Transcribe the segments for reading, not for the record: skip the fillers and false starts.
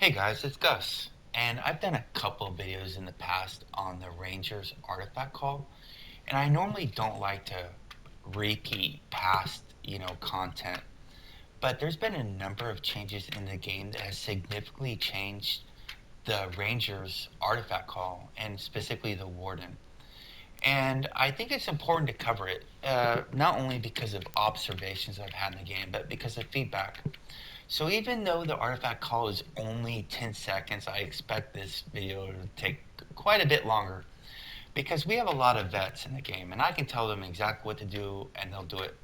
Hey guys, it's Gus, and I've done a couple of videos in the past on the Rangers artifact call, and I normally don't like to repeat past, content, but there's been a number of changes in the game that has significantly changed the Rangers artifact call, and specifically the Warden. And I think it's important to cover it, not only because of observations I've had in the game, but because of feedback. So even though the artifact call is only 10 seconds, I expect this video to take quite a bit longer because we have a lot of vets in the game and I can tell them exactly what to do and they'll do it.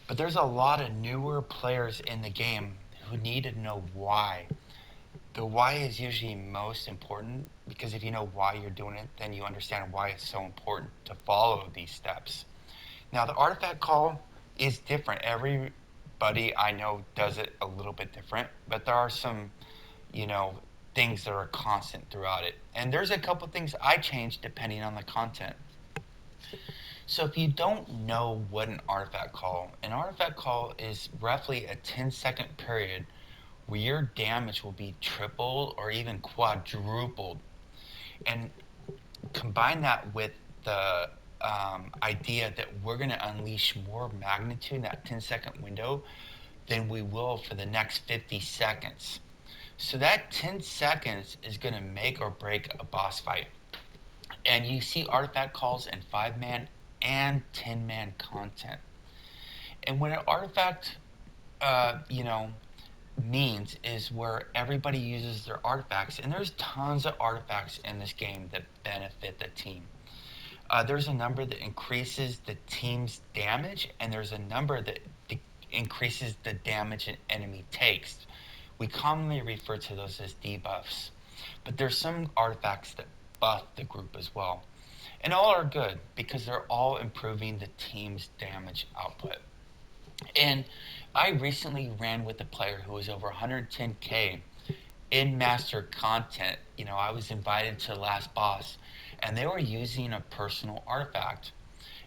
But there's a lot of newer players in the game who need to know why. The why is usually most important because if you know why you're doing it, then you understand why it's so important to follow these steps. Now, the artifact call is different. Everybody I know does it a little bit different, but there are some, you know, things that are constant throughout it. And there's a couple things I change depending on the content. So if you don't know what an artifact call is roughly a 10-second period where your damage will be tripled or even quadrupled. And combine that with the idea that we're going to unleash more magnitude in that 10-second window than we will for the next 50 seconds. So that 10 seconds is going to make or break a boss fight. And you see artifact calls in 5-man and 10-man content. And when an artifact, uh, you know, means is where everybody uses their artifacts, and there's tons of artifacts in this game that benefit the team. There's a number that increases the team's damage, and there's a number that increases the damage an enemy takes. We commonly refer to those as debuffs, but there's some artifacts that buff the group as well. And all are good because they're all improving the team's damage output. And I recently ran with a player who was over 110k in master content. I was invited to the last boss, and they were using a personal artifact.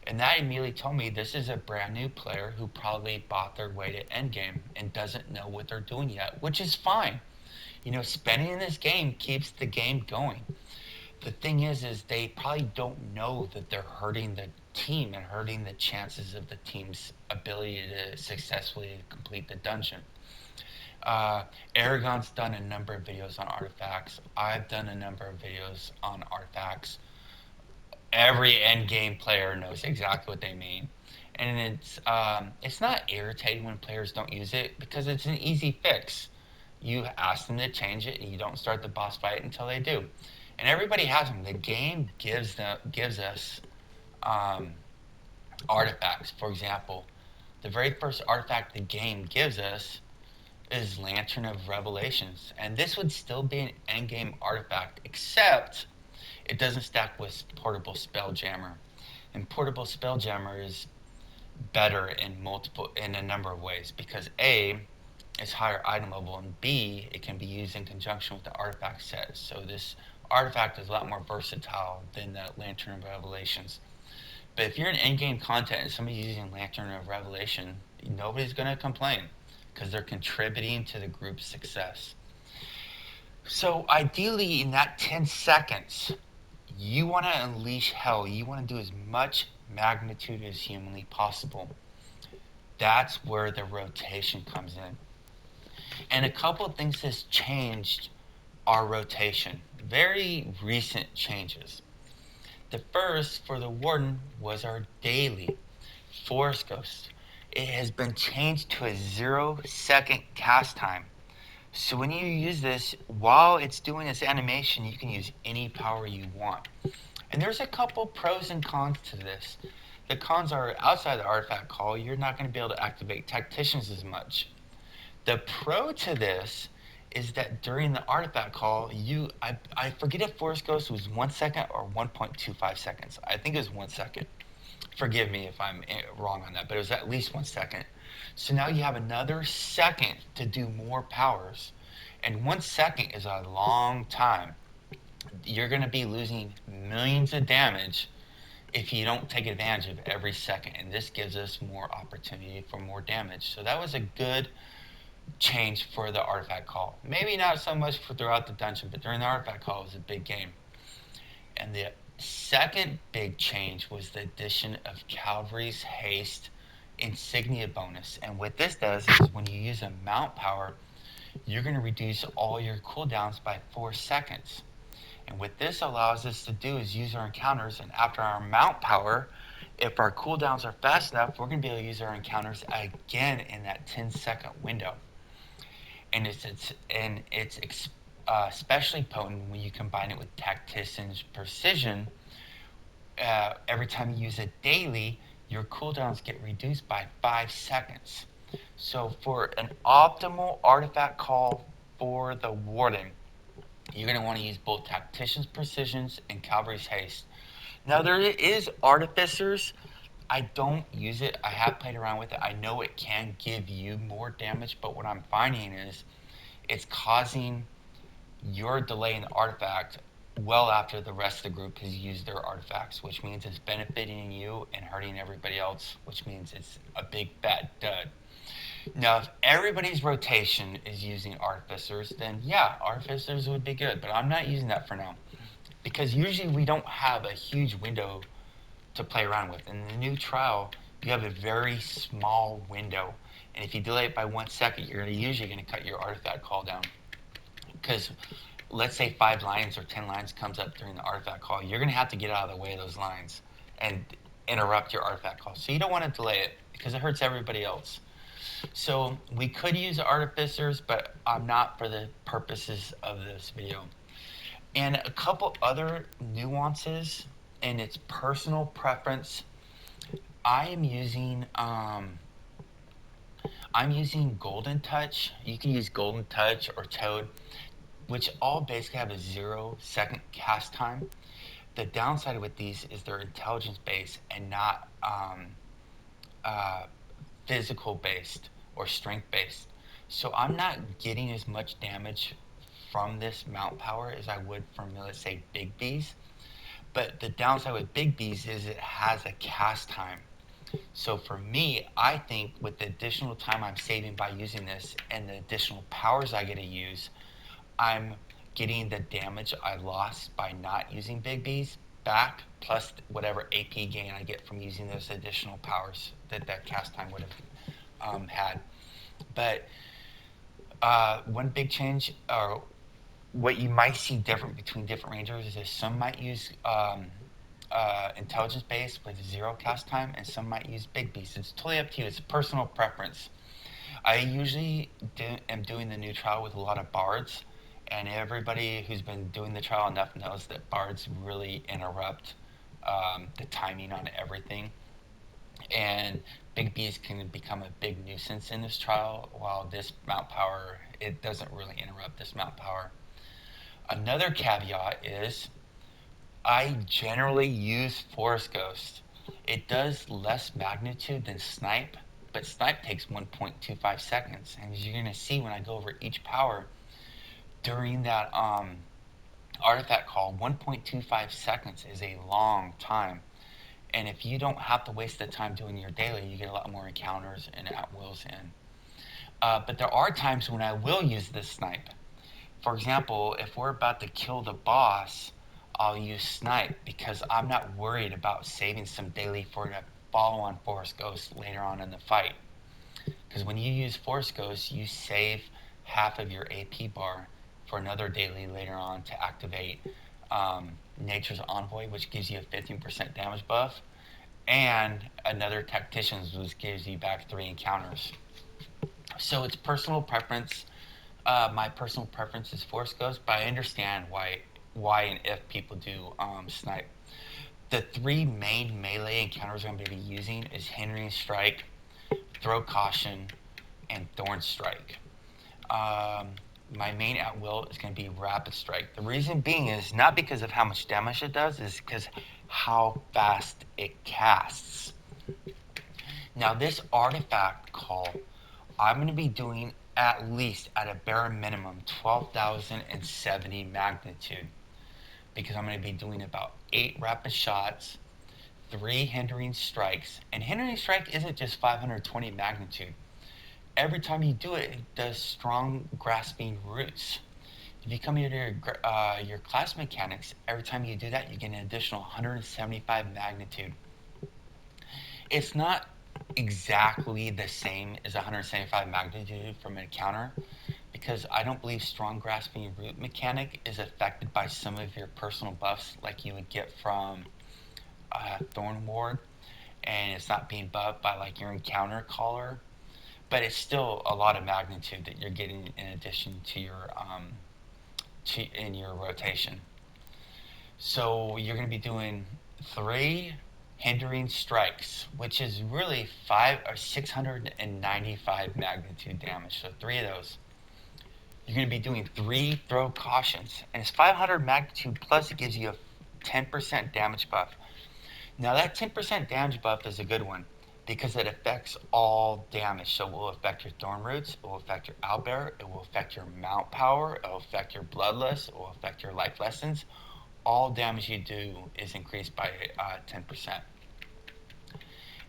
And that immediately told me this is a brand new player who probably bought their way to endgame and doesn't know what they're doing yet, which is fine. Spending in this game keeps the game going. The thing is they probably don't know that they're hurting the team and hurting the chances of the team's ability to successfully complete the dungeon. Uh, Aragon's done a number of videos on artifacts. I've done a number of videos on artifacts. Every end game player knows exactly what they mean, and it's not irritating when players don't use it because it's an easy fix. You ask them to change it, and you don't start the boss fight until they do. And everybody has them. The game gives us um, artifacts. For example, the very first artifact the game gives us is Lantern of Revelations, and this would still be an endgame artifact, except it doesn't stack with Portable Spelljammer. And Portable Spelljammer is better in a number of ways because A, it's higher item level, and B, it can be used in conjunction with the artifact set. So this artifact is a lot more versatile than the Lantern of Revelations. But if you're in endgame content and somebody's using Lantern of Revelation, nobody's going to complain because they're contributing to the group's success. So ideally, in that 10 seconds, you want to unleash hell. You want to do as much magnitude as humanly possible. That's where the rotation comes in. And a couple of things has changed our rotation. Very recent changes. The first for the Warden was our daily Forest Ghost. It has been changed to a 0-second cast time. So when you use this, while it's doing this animation, you can use any power you want. And there's a couple pros and cons to this. The cons are outside the artifact call, you're not going to be able to activate tacticians as much. The pro to this is that during the artifact call, I forget if Force Ghost was 1 second or 1.25 seconds. I think it was 1 second. Forgive me if I'm wrong on that, but it was at least 1 second. So now you have another second to do more powers. And 1 second is a long time. You're going to be losing millions of damage if you don't take advantage of every second. And this gives us more opportunity for more damage. So that was a good change for the artifact call. Maybe not so much for throughout the dungeon, but during the artifact call was a big game. And the second big change was the addition of Cavalry's Haste Insignia bonus. And what this does is when you use a mount power, you're going to reduce all your cooldowns by 4 seconds. And what this allows us to do is use our encounters, and after our mount power, if our cooldowns are fast enough, we're going to be able to use our encounters again in that 10-second window. And it's especially potent when you combine it with Tactician's Precision. Every time you use it daily, your cooldowns get reduced by 5 seconds. So for an optimal artifact call for the Warden, you're going to want to use both Tactician's Precisions and Cavalry's Haste. Now there is Artificers. I don't use it. I have played around with it. I know it can give you more damage, but what I'm finding is it's causing your delay in the artifact well after the rest of the group has used their artifacts, which means it's benefiting you and hurting everybody else, which means it's a big fat dud. Now, if everybody's rotation is using Artificers, then yeah, Artificers would be good, but I'm not using that for now. Because usually we don't have a huge window to play around with. In the new trial, you have a very small window, and if you delay it by 1 second, you're usually going to cut your artifact call down. Because let's say 5 lines or 10 lines comes up during the artifact call, you're going to have to get out of the way of those lines and interrupt your artifact call. So you don't want to delay it because it hurts everybody else. So we could use Artificers, but I'm not for the purposes of this video. And a couple other nuances, and it's personal preference. I'm using Golden Touch. You can use Golden Touch or Toad, which all basically have a 0-second cast time. The downside with these is they're intelligence based and not physical based or strength based. So I'm not getting as much damage from this mount power as I would from, let's say, Big B's. But the downside with Big B's is it has a cast time. So for me, I think with the additional time I'm saving by using this and the additional powers I get to use, I'm getting the damage I lost by not using Big B's back, plus whatever AP gain I get from using those additional powers that cast time would have had. But one big change, or what you might see different between different rangers, is some might use intelligence base with 0 cast time, and some might use Big B's. It's totally up to you. It's personal preference. I usually am doing the new trial with a lot of bards, and everybody who's been doing the trial enough knows that bards really interrupt the timing on everything. And Big B's can become a big nuisance in this trial, while this mount power, it doesn't really interrupt this mount power. Another caveat is I generally use Forest Ghost. It does less magnitude than Snipe, but Snipe takes 1.25 seconds. And as you're going to see when I go over each power, during that artifact call, 1.25 seconds is a long time. And if you don't have to waste the time doing your daily, you get a lot more encounters and at-wills in. But there are times when I will use this Snipe. For example, if we're about to kill the boss, I'll use Snipe because I'm not worried about saving some daily for a follow-on Forest Ghost later on in the fight. Because when you use Forest Ghost, you save half of your AP bar for another daily later on to activate Nature's Envoy, which gives you a 15% damage buff, and another Tactician's, which gives you back 3 encounters. So it's personal preference. My personal preference is Force Ghost, but I understand why and if people do Snipe. The 3 main melee encounters I'm going to be using is Hindering Strike, Throw Caution, and Thorn Strike. My main at will is going to be Rapid Strike. The reason being is not because of how much damage it does, is because how fast it casts. Now this artifact call, I'm going to be doing at least, at a bare minimum, 12,070 magnitude, because I'm going to be doing about 8 rapid shots, 3 hindering strikes, and hindering strike isn't just 520 magnitude. every time you do it, it does strong grasping roots. If you come into your class mechanics, every time you do that, you get an additional 175 magnitude. It's not exactly the same as 175 magnitude from an encounter, because I don't believe strong grasping root mechanic is affected by some of your personal buffs like you would get from Thorn Ward, and it's not being buffed by like your encounter caller, but it's still a lot of magnitude that you're getting in addition to your in your rotation. So you're going to be doing 3 hindering strikes, which is really 695 magnitude damage. So 3 of those. You're going to be doing 3 throw cautions, and it's 500 magnitude plus. It gives you a 10% damage buff. Now that 10% damage buff is a good one because it affects all damage. So it will affect your Thorn Roots, it will affect your Owlbear, it will affect your Mount Power, it will affect your Bloodlust, it will affect your Life Lessons. All damage you do is increased by 10%.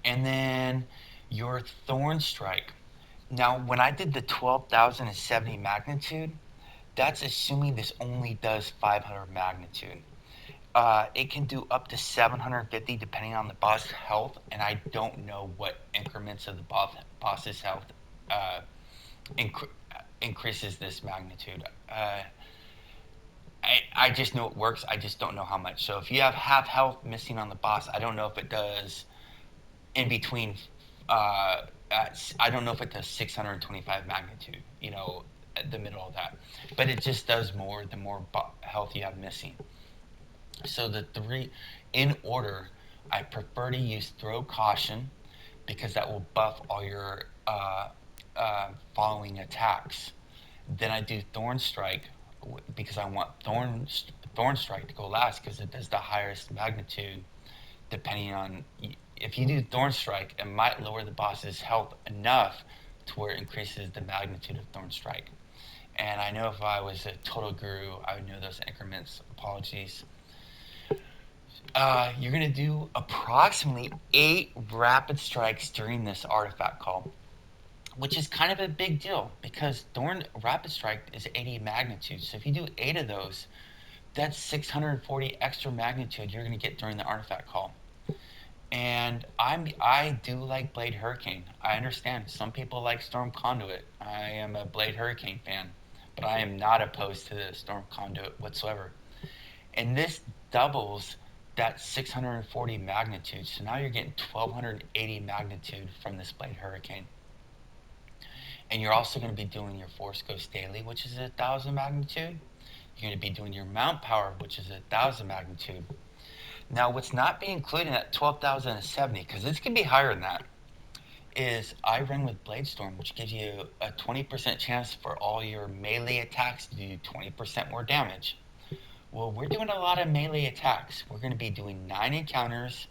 And then your Thorn Strike. Now, when I did the 12,070 magnitude, that's assuming this only does 500 magnitude. It can do up to 750 depending on the boss's health, and I don't know what increments of the boss's health uh, inc- increases this magnitude. I just know it works. I just don't know how much. So if you have half health missing on the boss, I don't know if it does in between. I don't know if it does 625 magnitude. At the middle of that, but it just does more the more health you have missing. So the 3 in order, I prefer to use Throw Caution because that will buff all your following attacks. Then I do Thorn Strike because I want Thorn Strike to go last because it does the highest magnitude. Depending on if you do Thorn Strike, it might lower the boss's health enough to where it increases the magnitude of Thorn Strike. And I know if I was a total guru, I would know those increments. Apologies. You're going to do approximately 8 rapid strikes during this artifact call, which is kind of a big deal because Thorn Rapid Strike is 80 magnitude. So if you do 8 of those, that's 640 extra magnitude you're going to get during the artifact call. And I do like Blade Hurricane. I understand some people like Storm Conduit. I am a Blade Hurricane fan, but I am not opposed to the Storm Conduit whatsoever. And this doubles that 640 magnitude. So now you're getting 1280 magnitude from this Blade Hurricane. And you're also going to be doing your Force Ghost Daily, which is 1,000 magnitude. You're going to be doing your Mount Power, which is 1,000 magnitude. Now, what's not being included at 12,070, because this can be higher than that, is I run with Blade Storm, which gives you a 20% chance for all your melee attacks to do 20% more damage. Well, we're doing a lot of melee attacks. We're going to be doing 9 encounters,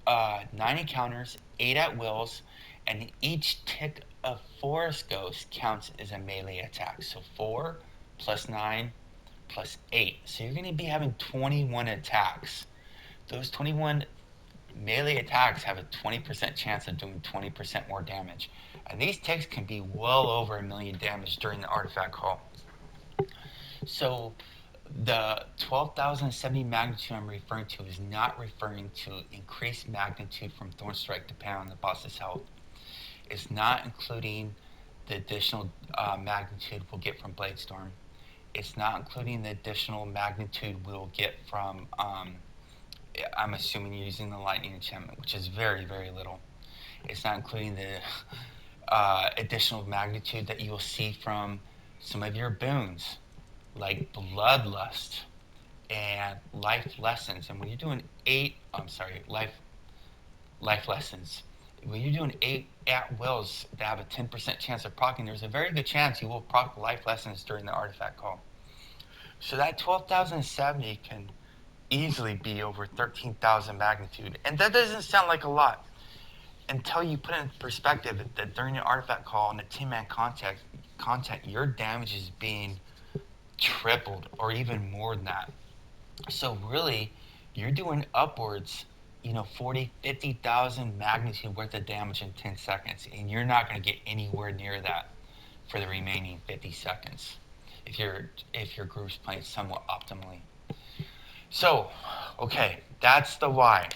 8 at wills, and each tick of Forest Ghost counts as a melee attack. So 4 plus 9 plus 8. So you're going to be having 21 attacks. Those 21 melee attacks have a 20% chance of doing 20% more damage. And these ticks can be well over 1,000,000 damage during the artifact call. So the 12,070 magnitude I'm referring to is not referring to increased magnitude from Thorn Strike depending on the boss's health. It's not including the additional magnitude we'll get from Blade Storm. It's not including the additional magnitude we'll get from, I'm assuming you're using the Lightning Enchantment, which is very, very little. It's not including the additional magnitude that you will see from some of your boons, like Bloodlust and Life Lessons. And when you're doing life Lessons, when you're doing 8 at wills that have a 10% chance of proccing, there's a very good chance you will proc Life Lessons during the artifact call. So that 12,070 can easily be over 13,000 magnitude. And that doesn't sound like a lot until you put it in perspective that during your artifact call in the 10-man content, your damage is being tripled or even more than that. So really, you're doing upwards 40, 50,000 magnitude worth of damage in 10 seconds, and you're not going to get anywhere near that for the remaining 50 seconds if your group's playing somewhat optimally. So, okay, that's the why.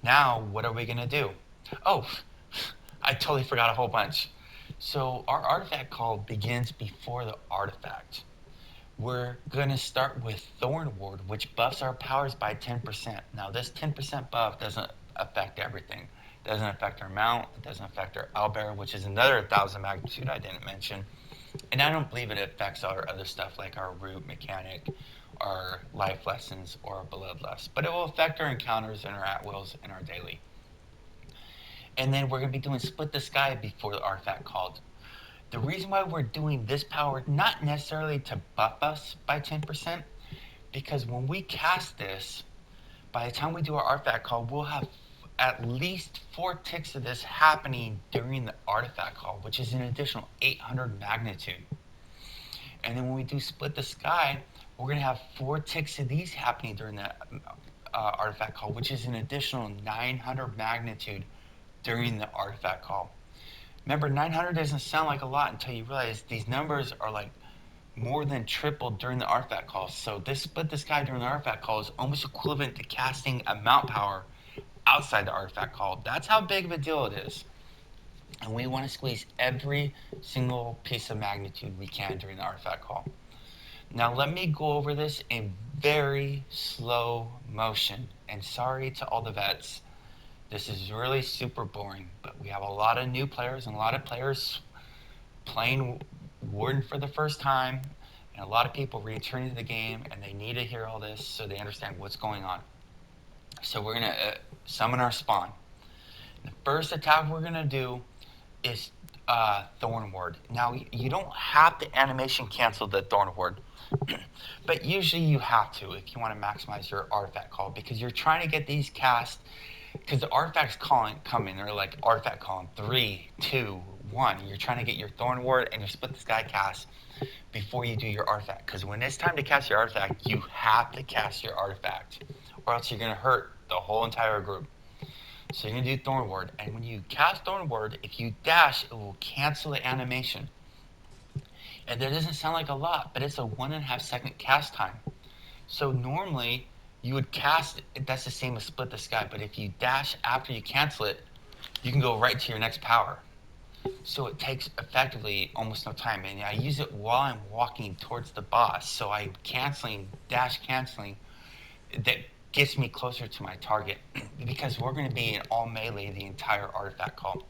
Now, what are we going to do? Oh, I totally forgot a whole bunch. So, our artifact call begins before the artifact. We're going to start with Thorn Ward, which buffs our powers by 10%. Now, this 10% buff doesn't affect everything. It doesn't affect our mount. It doesn't affect our owlbear, which is another 1,000 magnitude I didn't mention. And I don't believe it affects our other stuff like our root mechanic, our life lessons, or our bloodlust. But it will affect our encounters and our at-wills and our daily. And then we're going to be doing Split the Sky before the artifact called. The reason why we're doing this power, not necessarily to buff us by 10%, because when we cast this, by the time we do our artifact call, we'll have at least 4 ticks of this happening during the artifact call, which is an additional 800 magnitude. And then when we do Split the Sky, we're going to have 4 ticks of these happening during the artifact call, which is an additional 900 magnitude during the artifact call. Remember, 900 doesn't sound like a lot until you realize these numbers are like more than triple during the artifact call. So this Split the Sky during the artifact call is almost equivalent to casting a mount power outside the artifact call. That's how big of a deal it is. And we want to squeeze every single piece of magnitude we can during the artifact call. Now let me go over this in very slow motion. And sorry to all the vets. This is really super boring, but we have a lot of new players and a lot of players playing Warden for the first time, and a lot of people returning to the game, and they need to hear all this so they understand what's going on. So we're going to summon our spawn. The first attack we're going to do is Thorn Ward. Now, you don't have to animation cancel the Thorn Ward, but usually you have to if you want to maximize your artifact call, because you're trying to get these cast. Because the artifacts coming, they're like artifact calling 3, 2, 1. You're trying to get your Thorn Ward and your Split the Sky cast before you do your artifact. Because when it's time to cast your artifact, you have to cast your artifact, or else you're going to hurt the whole entire group. So you're going to do Thorn Ward, and when you cast Thorn Ward, if you dash, it will cancel the animation. And that doesn't sound like a lot, but it's a 1.5 second cast time. So normally, you would cast it, that's the same as Split the Sky, but if you dash after you cancel it, you can go right to your next power. So it takes effectively almost no time. And I use it while I'm walking towards the boss. So I'm dash canceling, that gets me closer to my target because we're going to be in all melee the entire artifact call.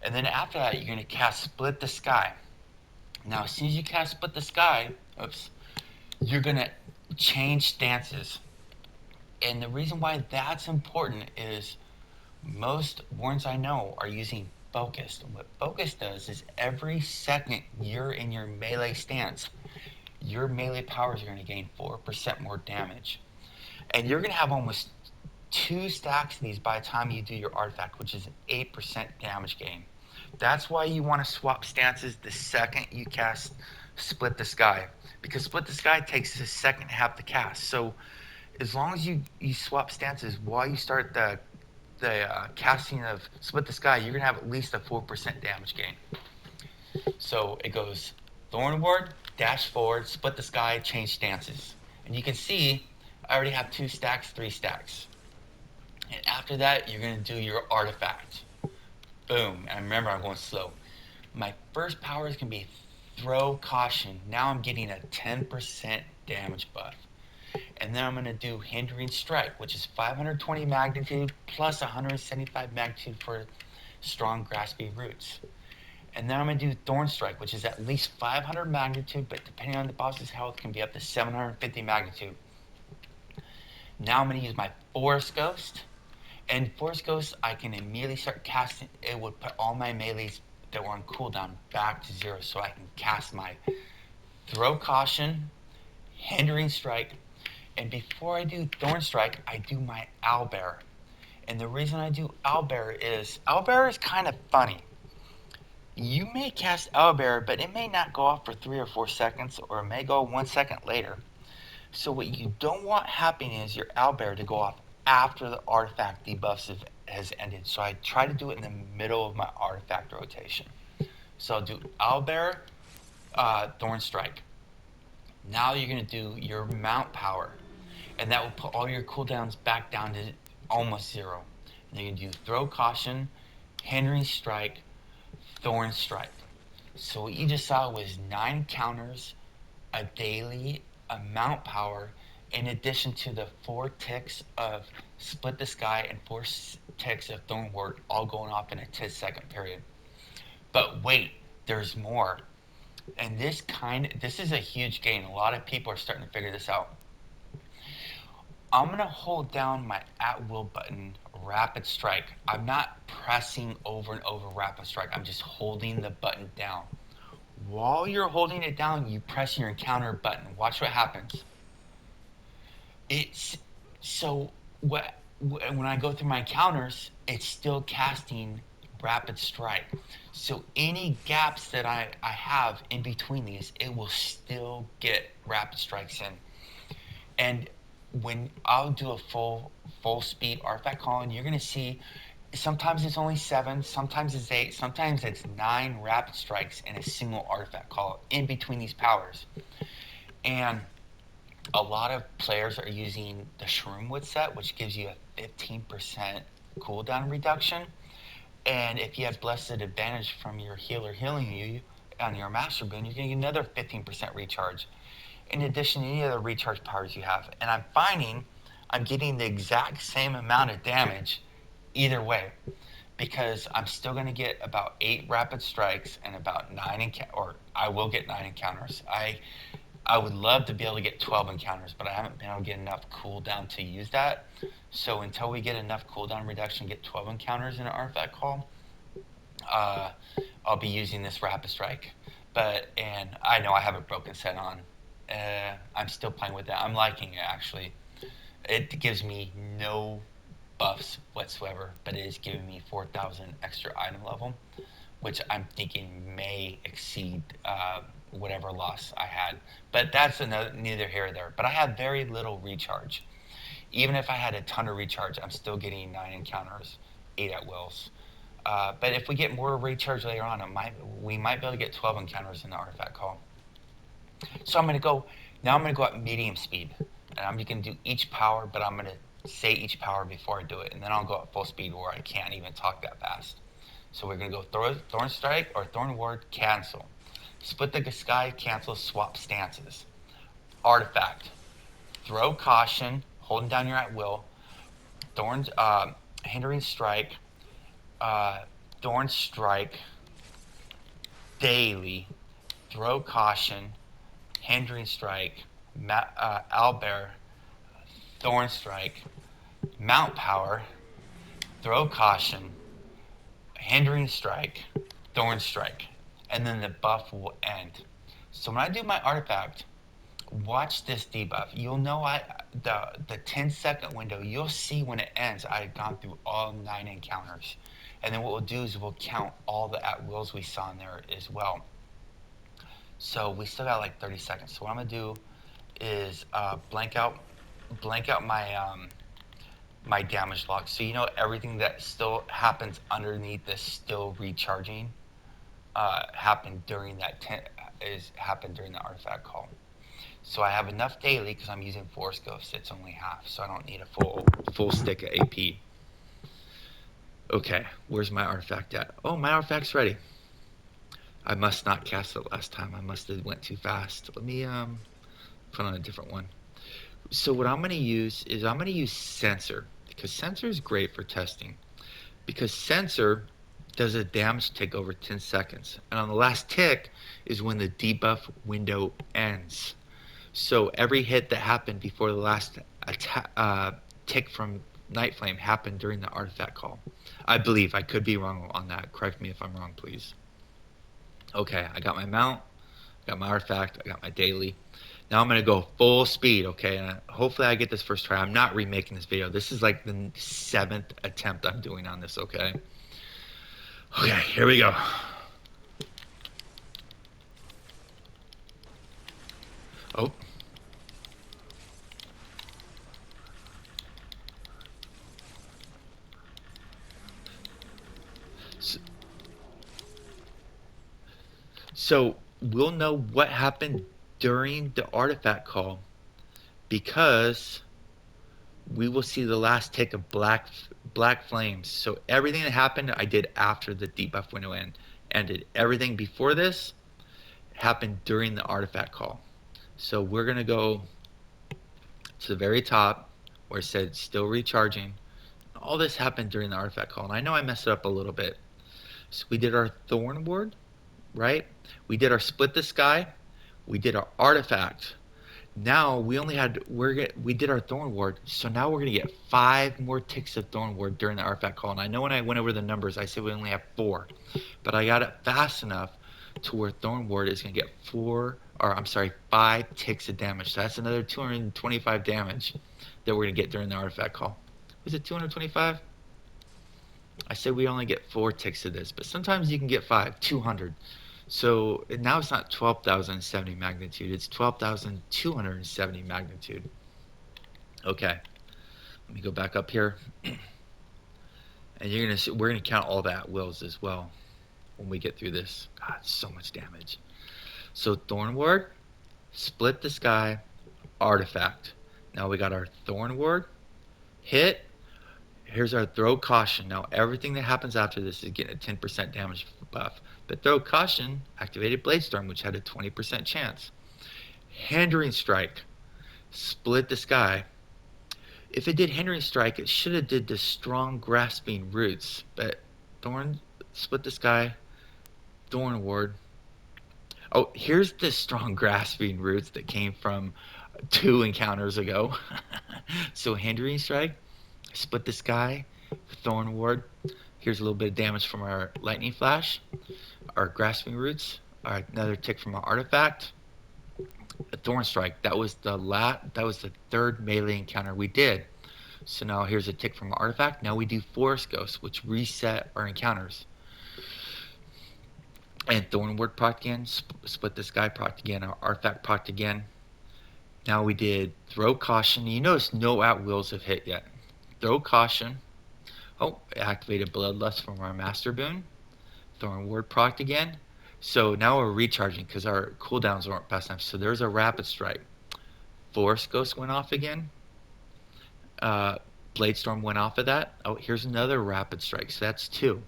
And then after that, you're going to cast Split the Sky. Now, as soon as you cast Split the Sky, you're going to change stances. And the reason why that's important is most Wardens I know are using Focused. And what Focused does is every second you're in your melee stance, your melee powers are going to gain 4% more damage. And you're going to have almost 2 stacks of these by the time you do your artifact, which is an 8% damage gain. That's why you want to swap stances the second you cast Split the Sky. Because Split the Sky takes a second to have to cast. So as long as you swap stances while you start the casting of Split the Sky, you're going to have at least a 4% damage gain. So it goes Thorn Ward, dash forward, Split the Sky, change stances. And you can see I already have 2 stacks, 3 stacks. And after that, you're going to do your artifact. Boom. And remember, I'm going slow. My first power is going to be Throw Caution. Now I'm getting a 10% damage buff. And then I'm going to do Hindering Strike, which is 520 magnitude plus 175 magnitude for strong graspy roots. And then I'm going to do Thorn Strike, which is at least 500 magnitude, but depending on the boss's health, can be up to 750 magnitude. Now I'm going to use my Forest Ghost. And Forest Ghost, I can immediately start casting. It would put all my melees that were on cooldown back to 0, so I can cast my Throw Caution, Hindering Strike, and before I do Thorn Strike, I do my Owlbear. And the reason I do Owlbear is kind of funny. You may cast Owlbear, but it may not go off for 3 or 4 seconds, or it may go 1 second later. So what you don't want happening is your Owlbear to go off after the artifact debuffs has ended. So I try to do it in the middle of my artifact rotation. So I'll do Owlbear, Thorn Strike. Now you're going to do your mount power, and that will put all your cooldowns back down to almost zero. And then you can do Throw Caution, Hindering Strike, Thorn Strike. So what you just saw was 9 counters, a daily, a mount power, in addition to the 4 ticks of Split the Sky and 4 ticks of Thorn Ward, all going off in a 10-second period. But wait, there's more. And this is a huge gain. A lot of people are starting to figure this out. I'm gonna hold down my at will button, rapid strike. I'm not pressing over and over rapid strike. I'm just holding the button down. While you're holding it down, you press your encounter button. Watch what happens. It's so what when I go through my encounters, it's still casting rapid strike. So any gaps that I have in between these, it will still get rapid strikes in. And when I'll do a full speed artifact calling, you're gonna see sometimes it's only 7, sometimes it's 8, sometimes it's 9 rapid strikes in a single artifact call in between these powers. And a lot of players are using the Shroomwood set, which gives you a 15% cooldown reduction. And if you have Blessed Advantage from your healer healing you on your Master Boon, you're going to get another 15% recharge. In addition to any other recharge powers you have. And I'm finding I'm getting the exact same amount of damage either way, because I'm still going to get about 8 rapid strikes and about 9 or I will get 9 encounters. I would love to be able to get 12 encounters, but I haven't been able to get enough cooldown to use that. So until we get enough cooldown reduction, get 12 encounters in an artifact call, uh, I'll be using this rapid strike. And I know I have a broken set on. I'm still playing with that. I'm liking it actually. It gives me no buffs whatsoever, but it is giving me 4,000 extra item level, which I'm thinking may exceed whatever loss I had. But that's neither here nor there. But I have very little recharge. Even if I had a ton of recharge, I'm still getting 9 encounters, 8 at wills. But if we get more recharge later on, we might be able to get 12 encounters in the artifact call. So I'm going to go at medium speed. And I'm just going to do each power, but I'm going to say each power before I do it. And then I'll go at full speed where I can't even talk that fast. So we're going to go Thorn Strike or Thorn Ward, cancel. Split the Sky, cancel, swap stances. Artifact. Throw Caution, holding down your at will. Hindering Strike. Thorn Strike. Daily. Throw Caution, Hindering Strike. Owlbear. Thorn Strike. Mount Power. Throw Caution, Hindering Strike, Thorn Strike, and then the buff will end. So when I do my artifact, watch this debuff. You'll know the 10-second window, you'll see when it ends, I've gone through all 9 encounters. And then what we'll do is we'll count all the at-wills we saw in there as well. So we still got like 30 seconds. So what I'm going to do is blank out my damage log. So you know everything that still happens underneath this still recharging happened during happened during the artifact call. So I have enough daily because I'm using Force Ghost. It's only half, so I don't need a full stick of AP. Okay, where's my artifact at? Oh, my artifact's ready. I must not cast it last time. I must have went too fast. Let me put on a different one. So what I'm going to use is I'm going to use Sensor, because Sensor is great for testing. Because Sensor does a damage tick over 10 seconds. And on the last tick is when the debuff window ends. So every hit that happened before the last tick from Night Flame happened during the artifact call. I believe. I could be wrong on that. Correct me if I'm wrong, please. Okay, I got my mount, I got my artifact, I got my daily. Now I'm going to go full speed, okay? And hopefully I get this first try. I'm not remaking this video. This is like the 7th attempt I'm doing on this, okay? Okay, here we go. Oh. So we'll know what happened during the artifact call because we will see the last tick of black flames. So everything that happened, I did after the debuff window ended. Everything before this happened during the artifact call. So we're gonna go to the very top where it said still recharging. All this happened during the artifact call, and I know I messed it up a little bit. So we did our Thorn Ward, right? We did our Split the Sky. We did our artifact. Now we did our Thorn Ward, so now we're gonna get 5 more ticks of Thorn Ward during the artifact call. And I know when I went over the numbers, I said we only have 4, but I got it fast enough to where Thorn Ward is gonna get 5 ticks of damage. So that's another 225 damage that we're gonna get during the artifact call. Was it 225? I said we only get 4 ticks of this, but sometimes you can get 5, 200. So now it's not 12,070 magnitude, it's 12,270 magnitude. Okay, let me go back up here. And we're gonna count all the at-wills as well when we get through this. God, so much damage. So Thorn Ward, Split the Sky, Artifact. Now we got our Thorn Ward, hit. Here's our Throw Caution. Now everything that happens after this is getting a 10% damage buff. But Throw Caution activated Blade Storm, which had a 20% chance. Hindering Strike, Split the Sky. If it did Hindering Strike, it should have did the Strong Grasping Roots. But Split the Sky, Thorn Ward. Oh, here's the Strong Grasping Roots that came from 2 encounters ago. So Hindering Strike, Split the Sky, Thorn Ward. Here's a little bit of damage from our Lightning Flash, our Grasping Roots, another tick from our Artifact, a Thorn Strike. That was the 3rd melee encounter we did. So now here's a tick from our Artifact. Now we do Forest Ghost, which reset our encounters. And Thorn Ward proc again, Split the Sky proc again, our Artifact proc again. Now we did Throw Caution. You notice no at-wills have hit yet. Throw Caution. Oh, activated Bloodlust from our Master Boon. Thorn Ward proc again. So now we're recharging because our cooldowns weren't fast enough. So there's a Rapid Strike. Forest Ghost went off again. Blade Storm went off of that. Oh, here's another Rapid Strike. So that's 2.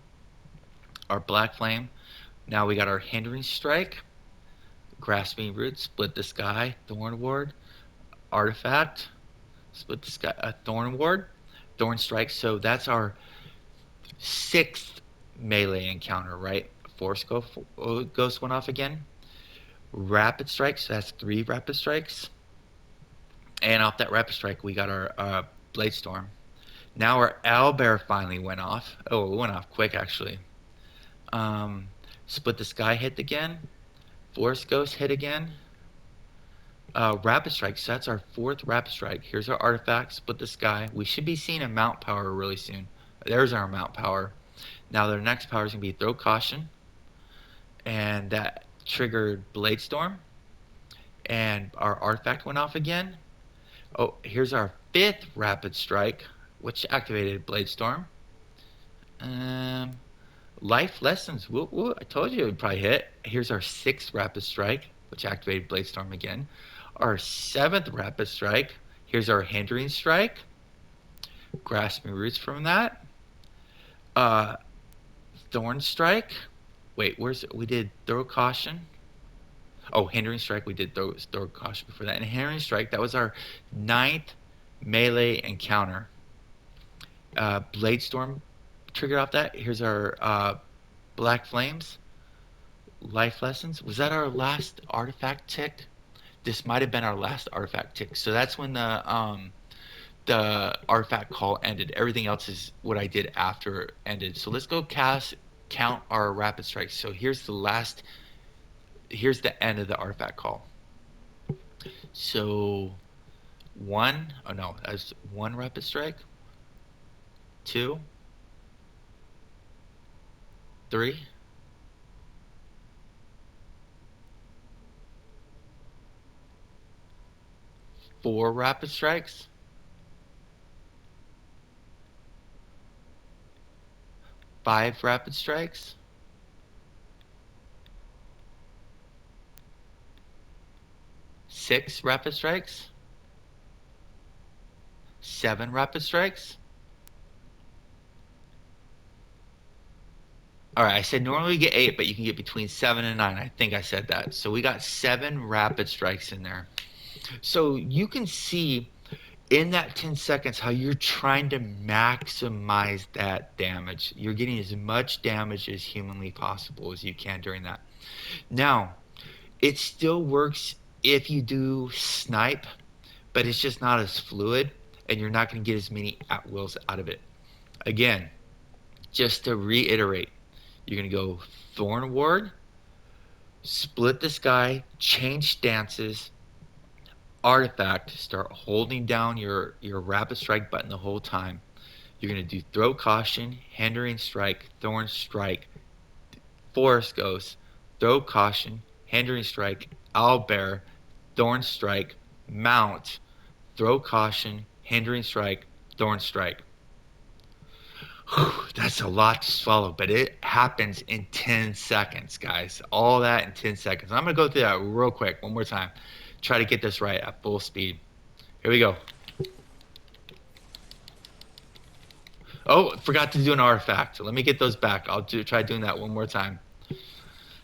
Our Black Flame. Now we got our Hindering Strike. Grasping Root. Split the Sky. Thorn Ward. Artifact. Split the Sky. Thorn Ward. Thorn Strike. So that's our 6th melee encounter, right? Force Ghost went off again. Rapid Strike, so that's 3 Rapid Strikes. And off that Rapid Strike, we got our Blade Storm. Now our Owlbear finally went off. Oh, it went off quick, actually. Split the Sky hit again. Force Ghost hit again. Rapid Strike, so that's our 4th Rapid Strike. Here's our Artifact, Split the Sky. We should be seeing a Mount Power really soon. There's our Mount Power. Now their next power is going to be Throw Caution. And that triggered Blade Storm. And our Artifact went off again. Oh, here's our 5th Rapid Strike, which activated Blade Storm. Life Lessons. I told you it would probably hit. Here's our 6th Rapid Strike, which activated Blade Storm again. Our 7th Rapid Strike. Here's our Hindering Strike. Grasping Roots from that. Thorn Strike. Wait, we did Throw Caution. Oh, Hindering Strike, we did throw Caution before that. And Hindering Strike, that was our 9th melee encounter. Blade Storm triggered off that. Here's our Black Flames. Life Lessons. Was that our last artifact tick? This might have been our last artifact tick. So that's when the artifact call ended. Everything else is what I did after it ended. So let's go count our Rapid Strikes. So here's the end of the artifact call. So 1, oh no, that's 1 Rapid Strike, 2, 3, 4 Rapid Strikes, 5 Rapid Strikes, 6 rapid strikes, 7 rapid strikes. All right, I said normally you get 8, but you can get between 7 and 9. I think I said that. So we got 7 rapid strikes in there. So you can see in that 10 seconds how you're trying to maximize that damage. You're getting as much damage as humanly possible as you can during that. Now, it still works if you do snipe, but it's just not as fluid, and you're not going to get as many at wills out of it. Again, just to reiterate, you're going to go Thorn Ward, split the sky, change stances, artifact, start holding down your rapid strike button the whole time. You're going to do throw caution, hindering strike, thorn strike, forest ghost, throw caution, hindering strike, owlbear, thorn strike, mount, throw caution, hindering strike, thorn strike. That's a lot to swallow, but it happens in 10 seconds, guys. All that in 10 seconds. I'm going to go through that real quick one more time. Try to get this right at full speed. Here we go. Oh, forgot to do an artifact. Let me get those back. Try doing that one more time.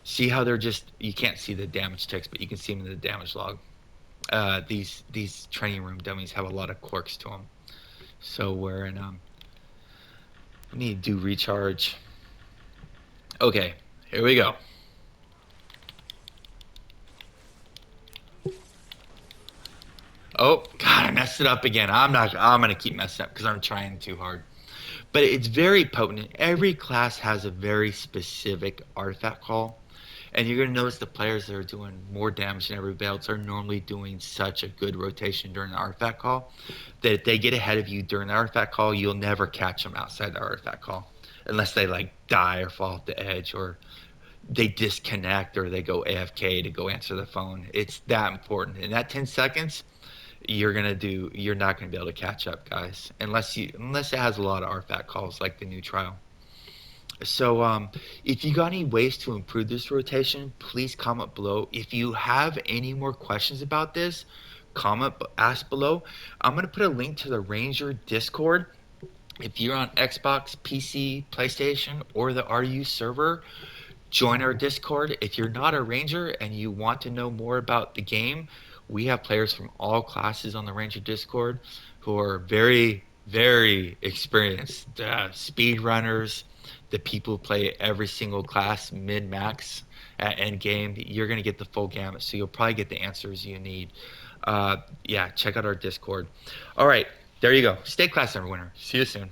See how they're just, you can't see the damage ticks, but you can see them in the damage log. These training room dummies have a lot of quirks to them. So we're in, we need to do recharge. Okay, here we go. Oh, God, I messed it up again. I'm going to keep messing up because I'm trying too hard. But it's very potent. Every class has a very specific artifact call. And you're going to notice the players that are doing more damage than everybody else are normally doing such a good rotation during the artifact call that if they get ahead of you during the artifact call, you'll never catch them outside the artifact call. Unless they like die or fall off the edge or they disconnect or they go AFK to go answer the phone. It's that important. In that 10 seconds, you're not gonna be able to catch up, guys, unless it has a lot of artifact calls like the new trial. So if you got any ways to improve this rotation, please comment below. If you have any more questions about this, ask below. I'm gonna put a link to the Ranger Discord. If you're on Xbox, PC, PlayStation, or the RU server, join our Discord. If you're not a Ranger and you want to know more about the game, we have players from all classes on the Ranger Discord who are very, very experienced. Speed runners, the people who play every single class mid-max at end game. You're going to get the full gamut, so you'll probably get the answers you need. Yeah, check out our Discord. All right, there you go. Stay class, Neverwinter. See you soon.